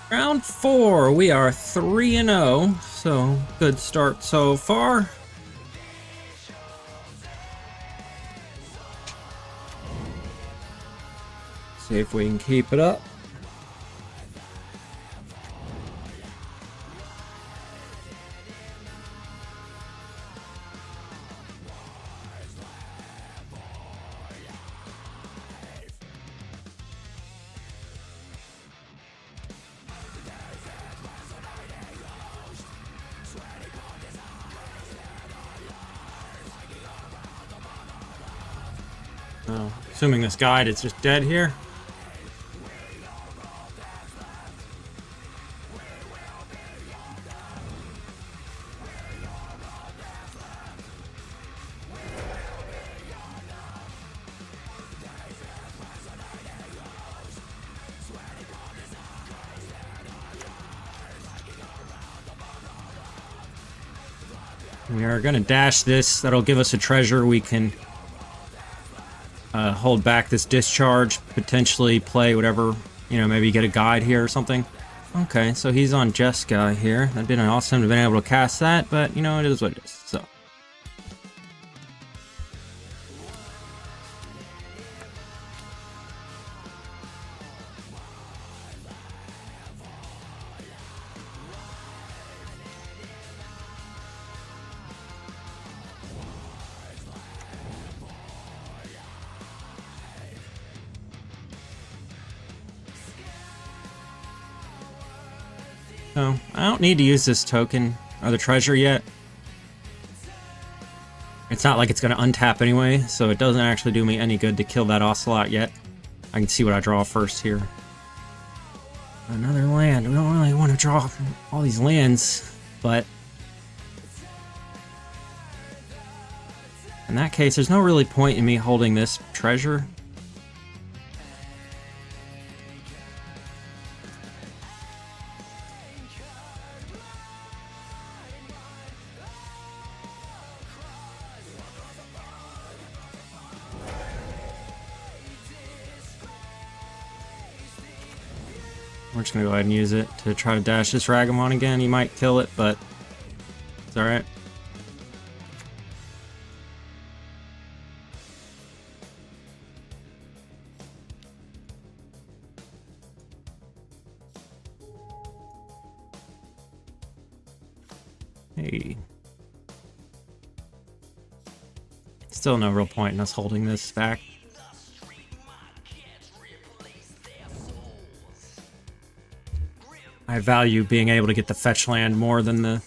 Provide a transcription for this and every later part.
Round 4, we are 3-0, so good start so far. See if we can keep it up. Oh, assuming this guide is just dead here. We are going to dash this. That'll give us a treasure. We can hold back this discharge, potentially play whatever, you know, maybe get a guide here or something. Okay, so he's on Jessica here. That'd been awesome to have been able to cast that, but, you know, it is what it is, so. So, I don't need to use this token or the treasure yet. It's not like it's going to untap anyway, so it doesn't actually do me any good to kill that Ocelot yet. I can see what I draw first here. Another land. We don't really want to draw all these lands, but in that case, there's no really point in me holding this treasure. We're just gonna go ahead and use it to try to dash this Ragamon again. He might kill it, but it's alright. Hey. Still no real point in us holding this back. I value being able to get the fetch land more than the...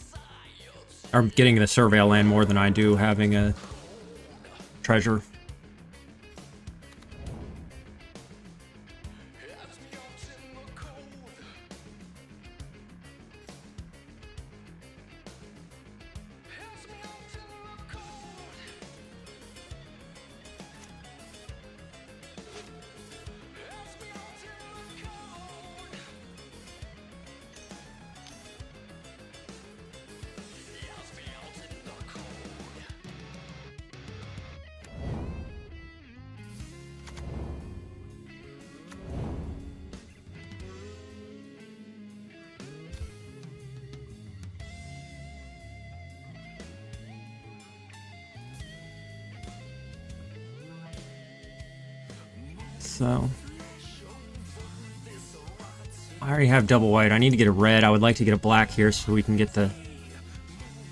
or getting the surveil land more than I do having a treasure. So I already have double white. I need to get a red. I would like to get a black here so we can get the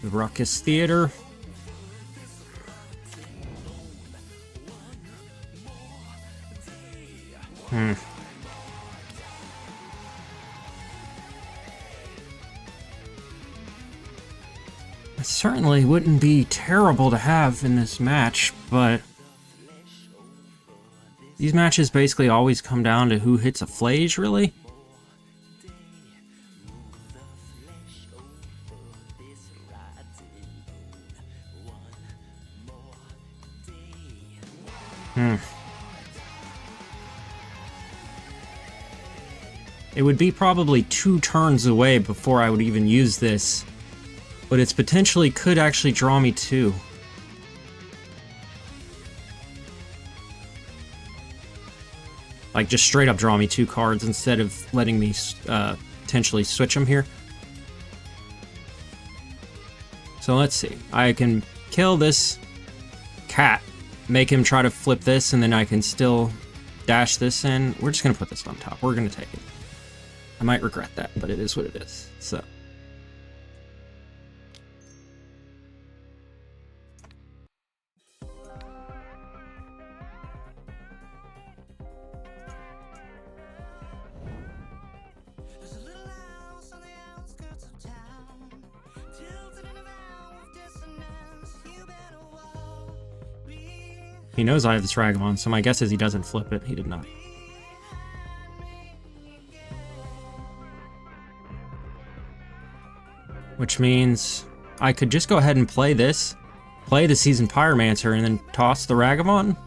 Ruckus Theater. It certainly wouldn't be terrible to have in this match, but these matches basically always come down to who hits a Flage, really? It would be probably 2 turns away before I would even use this, but it's potentially could actually draw me 2. Like, just straight up draw me 2 cards instead of letting me potentially switch them here. So let's see. I can kill this cat, make him try to flip this, and then I can still dash this in. We're just going to put this on top. We're going to take it. I might regret that, but it is what it is. So. He knows I have this Ragavan, so my guess is he doesn't flip it. He did not. Which means I could just go ahead and play this, play the Seasoned Pyromancer, and then toss the Ragavan.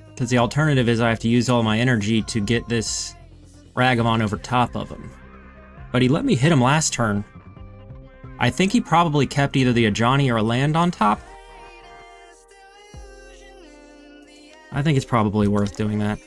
Because the alternative is I have to use all my energy to get this Ragavan over top of him. But he let me hit him last turn. I think he probably kept either the Ajani or a land on top. I think it's probably worth doing that.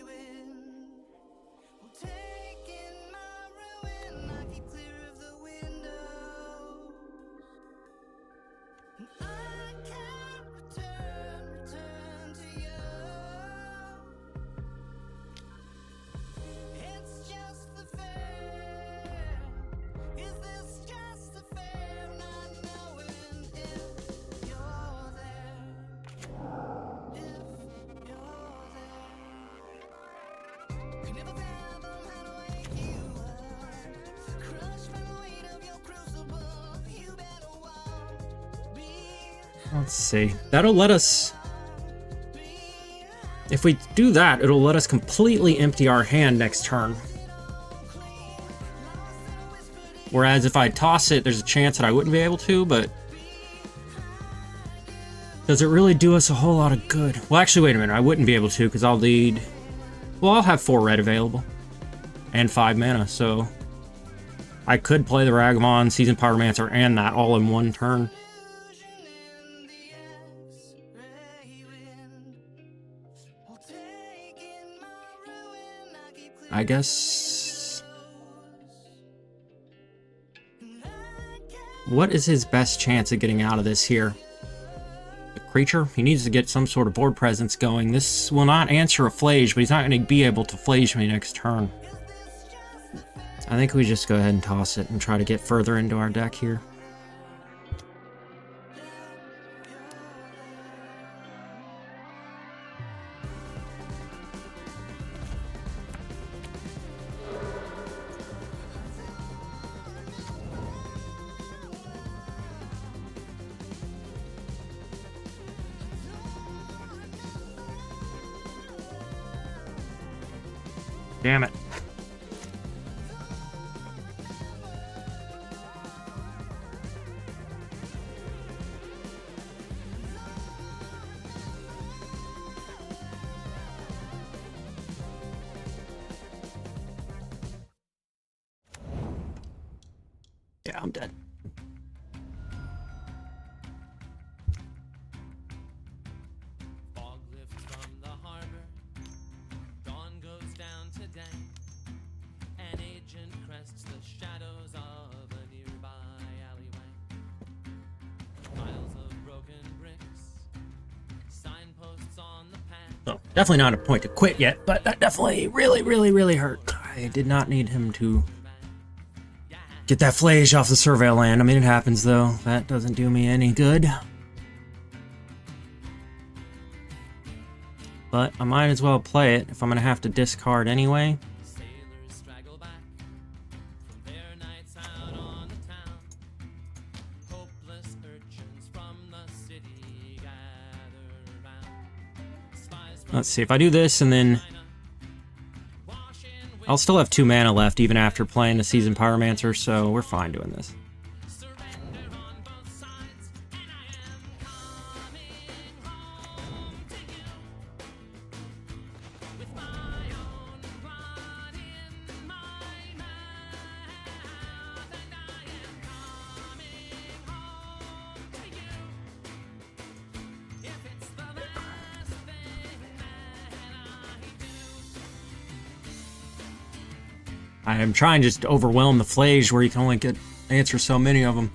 Let's see. That'll let us... If we do that, it'll let us completely empty our hand next turn. Whereas if I toss it, there's a chance that I wouldn't be able to, but... Does it really do us a whole lot of good? Well, actually, wait a minute. I wouldn't be able to, because I'll need... Well, I'll have 4 red available. And 5 mana, so... I could play the Ragavan, Seasoned Pyromancer, and that all in one turn. I guess... What is his best chance of getting out of this here? The creature? He needs to get some sort of board presence going. This will not answer a Flage, but he's not going to be able to Flage me next turn. I think we just go ahead and toss it and try to get further into our deck here. Damn it. Yeah, I'm dead. So, definitely not a point to quit yet, but that definitely really hurt. I did not need him to get that Flage off the Surveil land. I mean, it happens, though. That doesn't do me any good. But I might as well play it if I'm going to have to discard anyway. Let's see, if I do this and then... I'll still have 2 mana left even after playing the Seasoned Pyromancer, so we're fine doing this. I am trying just to overwhelm the Flage where you can only answer so many of them.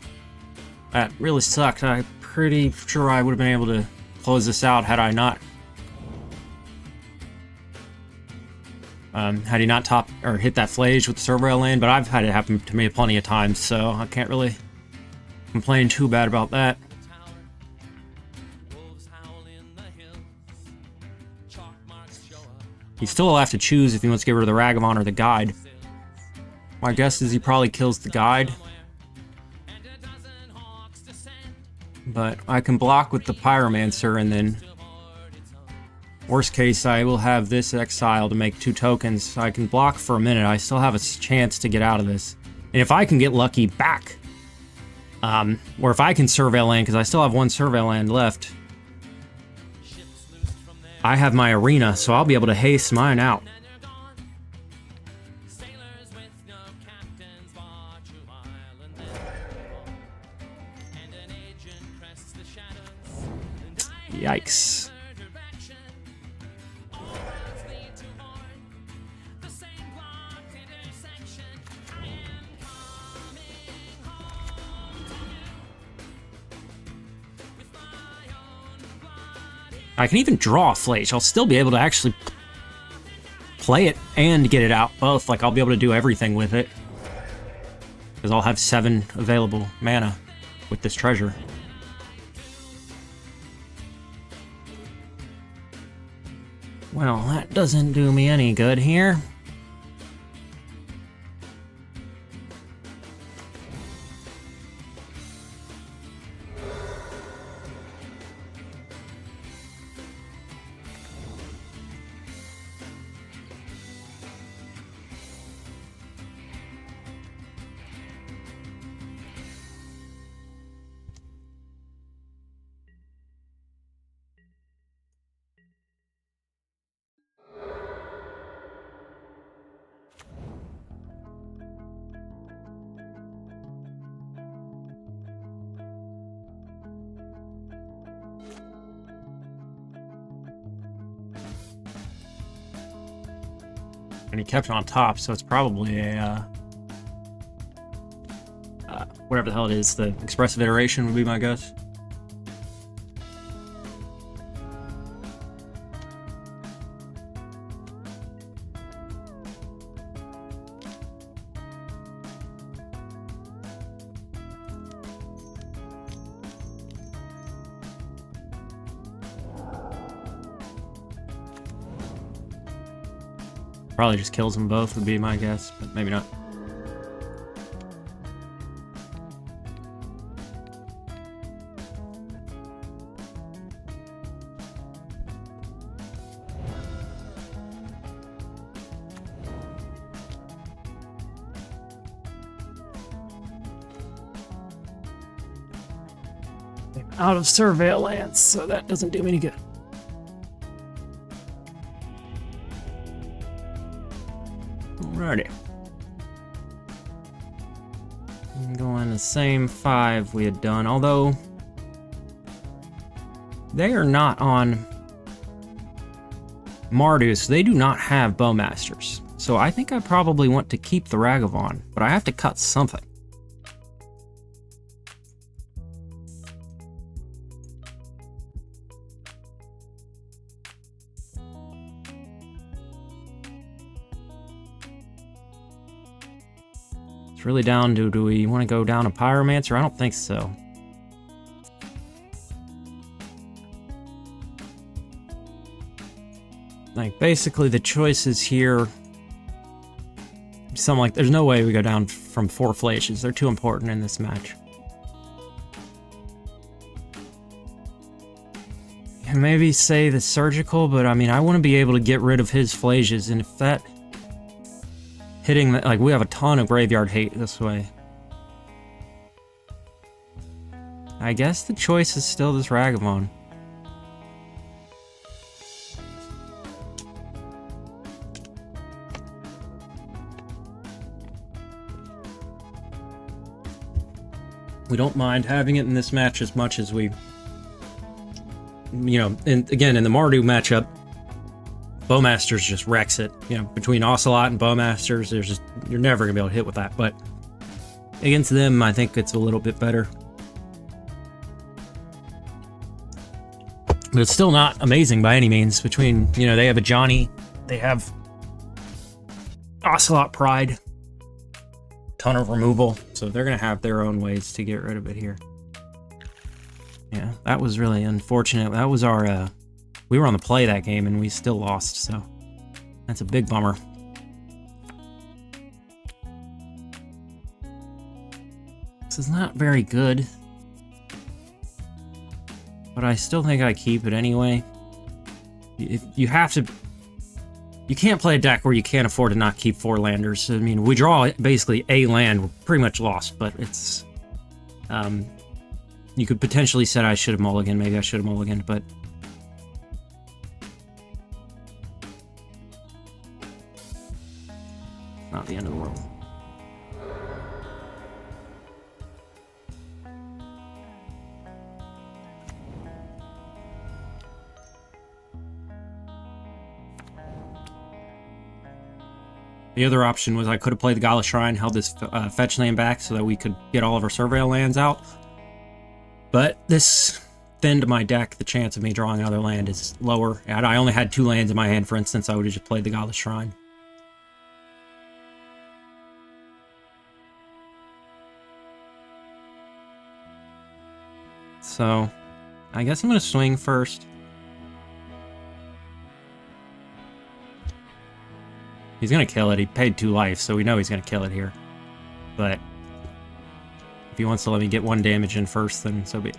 That really sucked. I'm pretty sure I would have been able to close this out had I not. Had he not top or hit that Flage with the server rail lane, but I've had it happen to me plenty of times, so I can't really complain too bad about that. He still will have to choose if he wants to get rid of the Ragavan or the Guide. My guess is he probably kills the Guide. But I can block with the Pyromancer, and then worst case I will have this exile to make 2 tokens. I can block for a minute. I still have a chance to get out of this. And if I can get lucky back, or if I can surveil land, because I still have 1 surveil land left, I have my arena, so I'll be able to haste mine out. Yikes. I can even draw a Flage. I'll still be able to actually play it and get it out both. Like, I'll be able to do everything with it. Because I'll have 7 available mana with this treasure. Well, that doesn't do me any good here. And he kept it on top, so it's probably a, whatever the hell it is, the expressive iteration would be my guess. Probably just kills them both would be my guess, but maybe not. Out of surveillance, so that doesn't do me any good. Alrighty. Going the same 5 we had done, although they are not on Mardu, so they do not have Bowmasters. So I think I probably want to keep the Ragavan, but I have to cut something. Really down to, do we want to go down a Pyromancer? I don't think so. Like, basically the choices here, something like, there's no way we go down from 4 Flages. They're too important in this match. And maybe say the Surgical, but I mean, I want to be able to get rid of his Flages, and if that hitting that, like, we have a ton of graveyard hate this way. I guess the choice is still this Ragavan. We don't mind having it in this match as much as we, you know, and again, in the Mardu matchup, Bowmasters just wrecks it. You know, between Ocelot and Bowmasters, you're never gonna be able to hit with that. But against them, I think it's a little bit better. But it's still not amazing by any means. Between, you know, they have a Johnny, they have Ocelot Pride, ton of removal, so they're gonna have their own ways to get rid of it here. Yeah, that was really unfortunate. That was our, we were on the play that game and we still lost, so that's a big bummer. This is not very good, but I still think I keep it anyway. If you have to, you can't play a deck where you can't afford to not keep 4 landers. I mean, we draw basically a land, we're pretty much lost, but it's, you could potentially say I should have mulliganed, maybe I should have mulliganed, but not the end of the world. The other option was I could have played the Gala Shrine, held this fetch land back so that we could get all of our Surveil lands out. But this thinned my deck. The chance of me drawing another land is lower. And I only had 2 lands in my hand, for instance. I would have just played the Gala Shrine. So, I guess I'm going to swing first. He's going to kill it. He paid 2 life, so we know he's going to kill it here. But if he wants to let me get 1 damage in first, then so be it.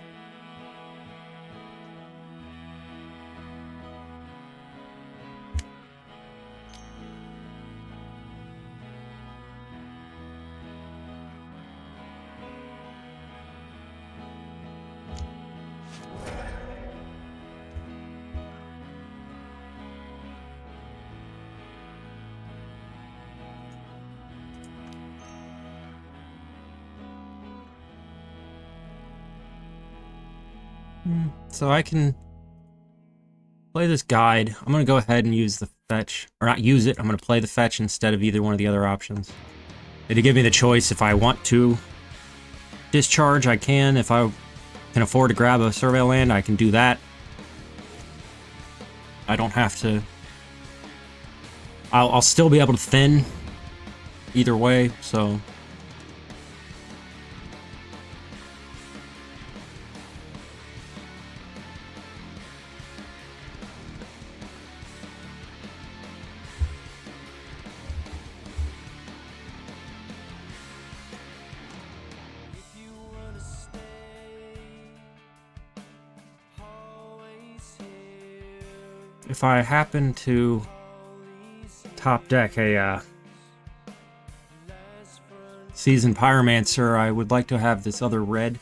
So I can play this guide. I'm going to go ahead and use the fetch. Or not use it, I'm going to play the fetch instead of either one of the other options. It'll give me the choice if I want to discharge, I can. If I can afford to grab a Surveil land, I can do that. I don't have to... I'll still be able to thin either way, so... If I happen to top deck a Seasoned Pyromancer, I would like to have this other red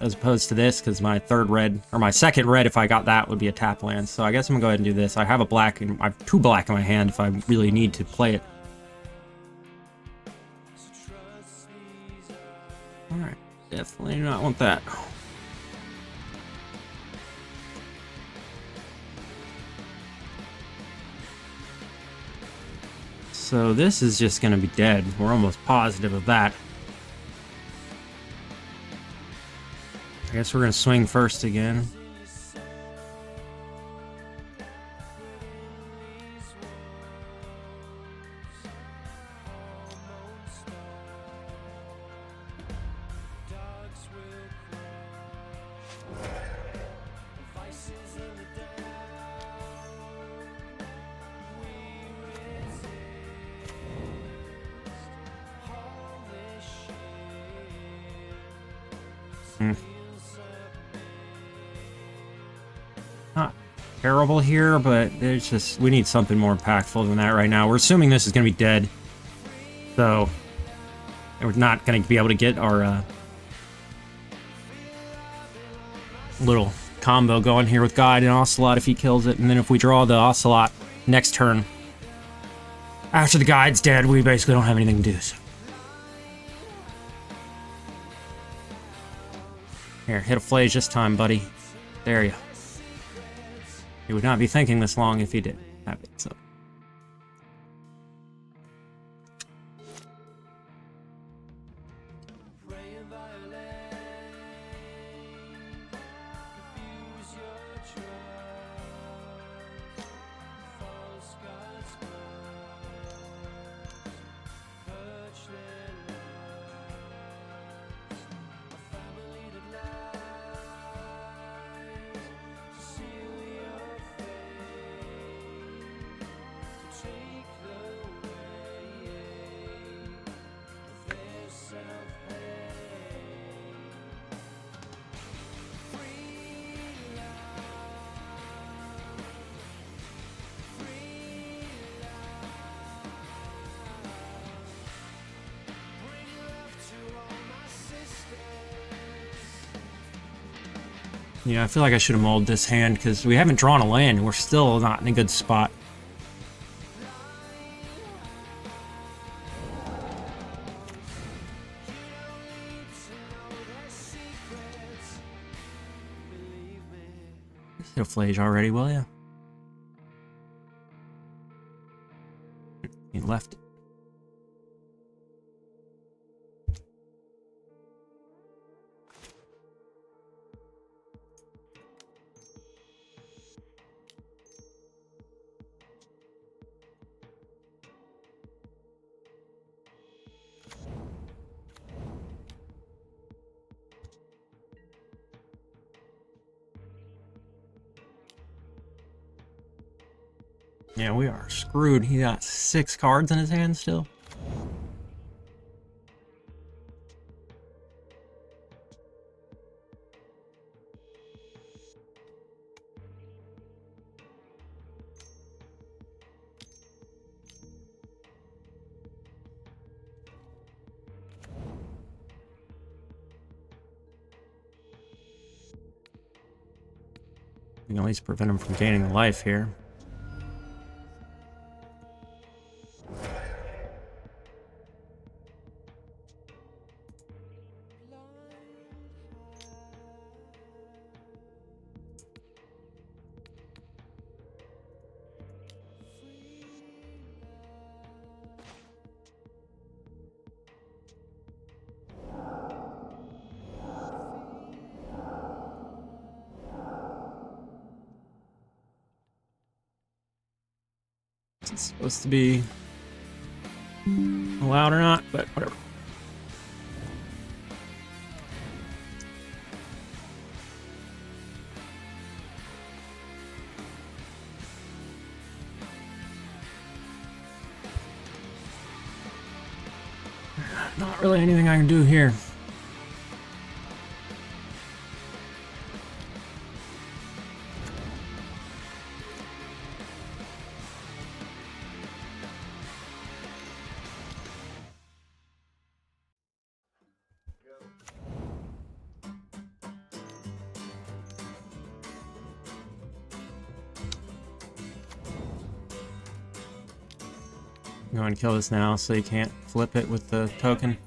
as opposed to this, because my third red, or my second red, if I got that, would be a tap land. So I guess I'm gonna go ahead and do this. I have a black, and I have 2 black in my hand if I really need to play it. Alright, definitely do not want that. So this is just going to be dead. We're almost positive of that. I guess we're going to swing first again. Not terrible here, but there's just, we need something more impactful than that right now. We're assuming this is going to be dead, so we're not going to be able to get our little combo going here with Guide and Ocelot if he kills it, and then if we draw the Ocelot next turn after the Guide's dead, we basically don't have anything to do. So. Here, hit a Flage this time, buddy. There you go. He would not be thinking this long if he did. have it, so. Yeah, I feel like I should have mulled this hand because we haven't drawn a land and we're still not in a good spot. Hit a Flage already, will ya? He left it. Yeah, we are screwed. He got 6 cards in his hand still. We can at least prevent him from gaining a life here. It's supposed to be allowed or not, but whatever. Not really anything I can do here. Go ahead and kill this now so you can't flip it with the token.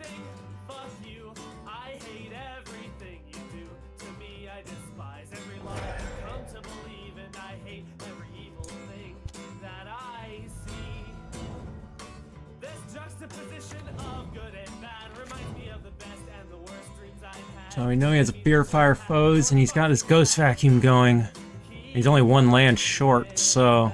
So we know he has a Fear of Fire foes, and he's got his Ghost Vacuum going. He's only 1 land short, so...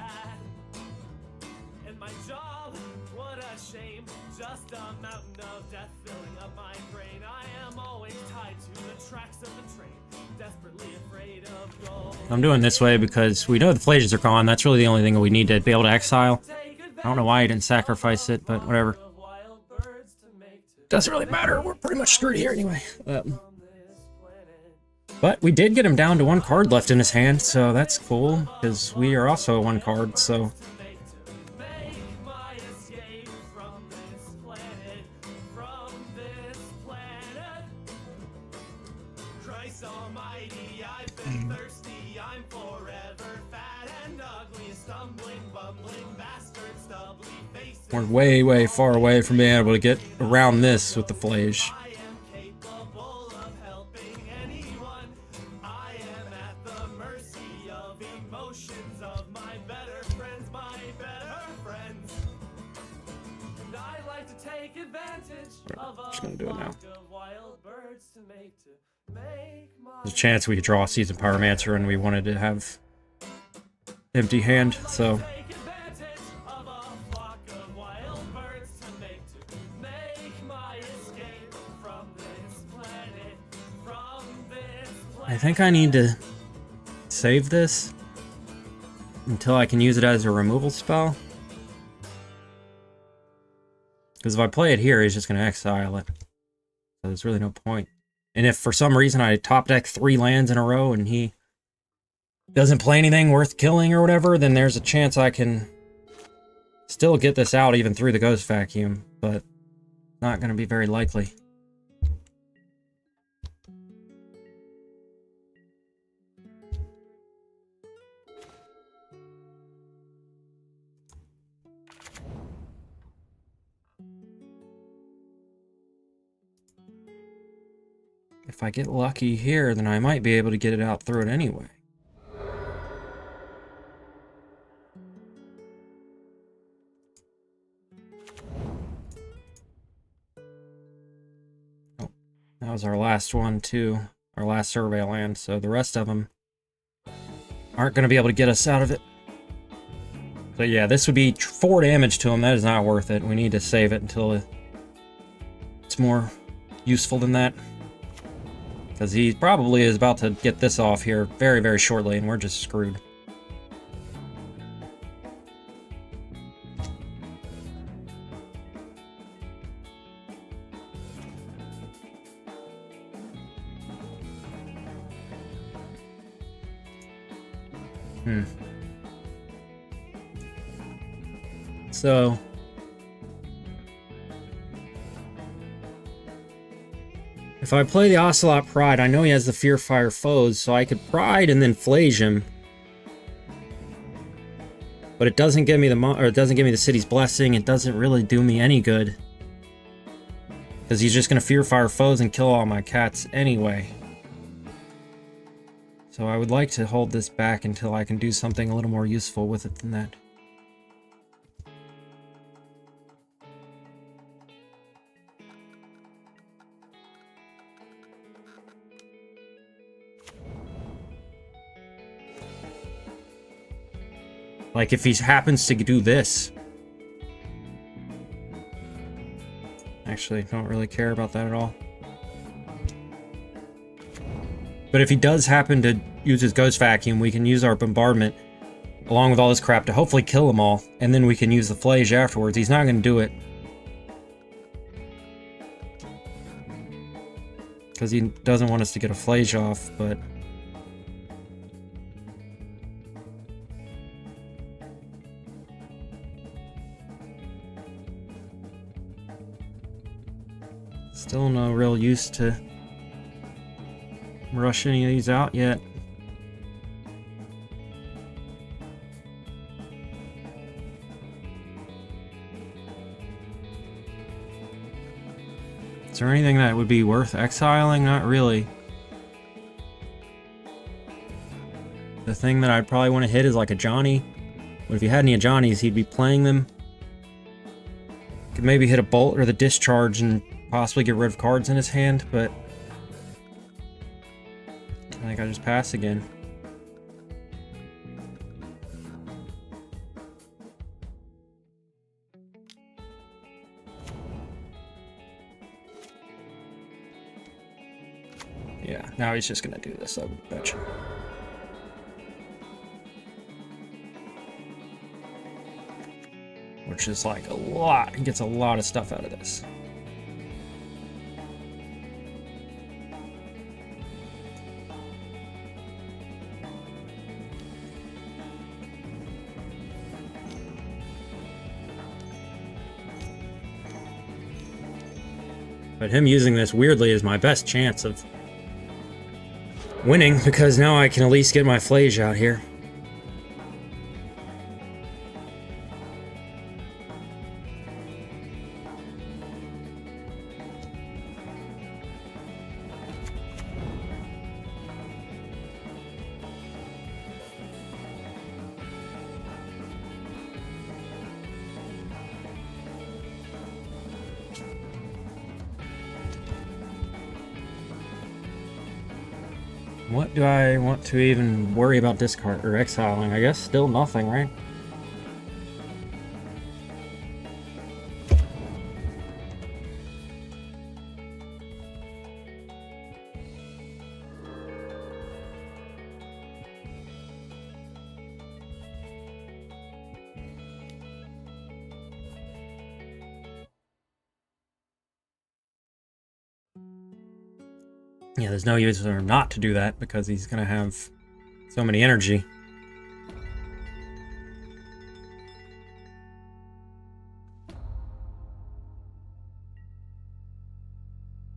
I'm doing this way because we know the Flages are gone. That's really the only thing that we need to be able to exile. I don't know why he didn't sacrifice it, but whatever. Doesn't really matter. We're pretty much screwed here anyway. But we did get him down to 1 card left in his hand, so that's cool, because we are also 1 card, so... We're way, way far away from being able to get around this with the Flage. Just gonna do it now. There's a chance we could draw a Seasoned Pyromancer and we wanted to have empty hand, so I think I need to save this until I can use it as a removal spell. Because if I play it here, he's just going to exile it. So there's really no point. And if for some reason I top deck 3 lands in a row and he doesn't play anything worth killing or whatever, then there's a chance I can still get this out even through the Ghost Vacuum, but not going to be very likely. If I get lucky here, then I might be able to get it out through it anyway. Oh, that was our last one too. Our last survey land, so the rest of them aren't going to be able to get us out of it. So yeah, this would be 4 damage to him. That is not worth it. We need to save it until it's more useful than that. Because he probably is about to get this off here very, very shortly, and we're just screwed. So if I play the Ocelot Pride, I know he has the Fear Fire foes, so I could Pride and then Flage him. But it doesn't give me the City's Blessing. It doesn't really do me any good. Because he's just going to Fear Fire foes and kill all my cats anyway. So I would like to hold this back until I can do something a little more useful with it than that. Like, if he happens to do this. Actually, don't really care about that at all. But if he does happen to use his Ghost Vacuum, we can use our Bombardment, along with all this crap, to hopefully kill them all. And then we can use the Flage afterwards. He's not going to do it. Because he doesn't want us to get a Flage off, but... Still no real use to rush any of these out yet. Is there anything that would be worth exiling? Not really. The thing that I'd probably want to hit is like a Johnny. But if he had any Johnnies, he'd be playing them. Could maybe hit a Bolt or the Discharge and possibly get rid of cards in his hand, but I think I just pass again. Yeah, now he's just gonna do this, I would bet you. Which is like a lot. He gets a lot of stuff out of this. But him using this, weirdly, is my best chance of winning, because now I can at least get my Flage out here. What do I want to even worry about discard or exiling? I guess still nothing, right? Yeah, there's no use for him not to do that because he's gonna have so many energy.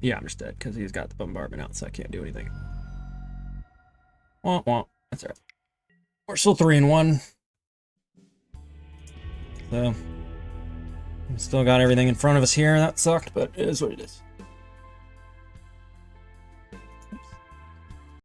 Yeah, I'm just dead because he's got the bombardment out, so I can't do anything. Womp womp. That's alright. We're still 3-1. So, we still got everything in front of us here. That sucked, but it is what it is. Oops.